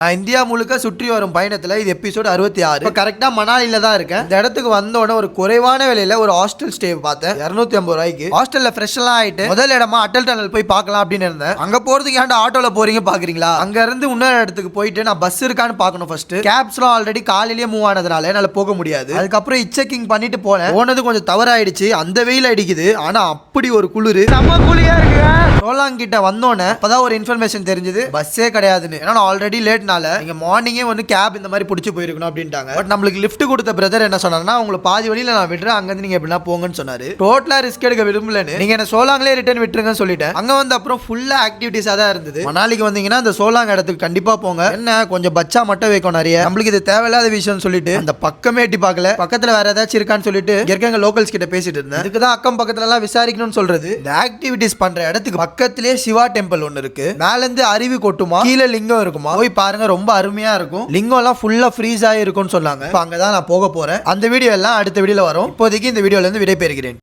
நான் இந்தியா முழுக்க சுற்றி வரும் பயணத்துல இது எபிசோட் 66. இப்போ கரெக்டா மணாலில தான் இருக்கேன். இந்த இடத்துக்கு வந்தோடனே ஒரு குறைவான விலையில ஒரு ஹாஸ்டல் ஸ்டே பார்த்தேன். 250 ரூபாய்க்கு ஹாஸ்டல்ல ஃப்ரெஷ் எல்லாம் ஆயிட்டு முதல் இடமா அட்டல் டனல் போய் பார்க்கலாம் அப்படின்னு இருந்தேன். அங்க போறதுக்கு ஏன்டா ஆட்டோல போறீங்க பாக்குறீங்களா? அங்க இருந்து இன்னொரு இடத்துக்கு போயிட்டு நான் பஸ் இருக்கான்னு பார்க்கணும். ஃபர்ஸ்ட் கேப்ஸ்லாம் ஆல்ரெடி காலையிலேயே மூவ் ஆனதுனால என்னால போக முடியாது. அதுக்கப்புறம் இச்செக்கிங் பண்ணிட்டு போனது கொஞ்சம் தவறாயிடுச்சு. அந்த வெயில் அடிக்குது, ஆனா அப்படி ஒரு குளிர் நம்ம குளியா இருக்கு. சோலாங் கிட்ட வந்தோன்னே அப்பதான் ஒரு இன்ஃபர்மேஷன் தெரிஞ்சது, பஸ்ஸே கிடையாதுன்னு. ஏன்னா ஆல்ரெடி லேட் நீங்க மார்னிங்கே வந்து கேப் இந்த மாதிரி பிடிச்சி போயிருக்கணும் அப்படின்ட்டாங்க. பட் நம்மளுக்கு லிஃப்ட் கொடுத்த பிரதர் என்ன சொன்னாருன்னா, உங்களை பாதி வழியில நான் விடுறேன், அங்க இருந்து நீங்க எப்படின்னா போங்கன்னு சொன்னாரு. டோட்டலா ரிஸ்க் எடுக்க விரும்பலன்னு நீங்க என்ன சோலாங்லேயே ரிட்டர்ன் விட்டுருங்கன்னு சொல்லிட்டேன். அங்க வந்து அப்புறம் ஃபுல்லா ஆக்டிவிட்டிஸா தான் இருந்தது. மணாலிக்கு வந்தீங்கன்னா அந்த சோலாங் இடத்துக்கு கண்டிப்பா போங்க. என்ன கொஞ்சம் பச்சா மட்டும் வைக்கும் நிறைய, நம்மளுக்கு இது தேவையில்லாத விஷயம் சொல்லிட்டு அந்த பக்கமே எட்டி பார்க்கல. பக்கத்துல வேற ஏதாச்சும் இருக்கான்னு சொல்லிட்டு இருக்க லோக்கல்ஸ் கிட்ட பேசிட்டு இருந்தேன். இதுக்கு தான் அக்கம் பக்கத்துல எல்லாம் விசாரிக்கணும்னு சொல்றது. இந்த ஆக்டிவிட்டிஸ் பண்ற இடத்துக்கு பக்கத்திலே சிவா டெம்பிள் ஒன்னு இருக்கு. மேல இருந்து அருவி கொட்டுமா, கீழே லிங்கம் இருக்குமா, போய் பாருங்க. ரொம்ப அருமையா இருக்கும். லிங்கம் எல்லாம் ஃபுல்லா ஃப்ரீஸ் ஆகி இருக்கும்னு சொன்னாங்க. அங்கதான் நான் போக போறேன். அந்த வீடியோ எல்லாம் அடுத்த வீடியோல வரும். இப்போதைக்கு இந்த வீடியோல இருந்து விடை பெறுகிறேன்.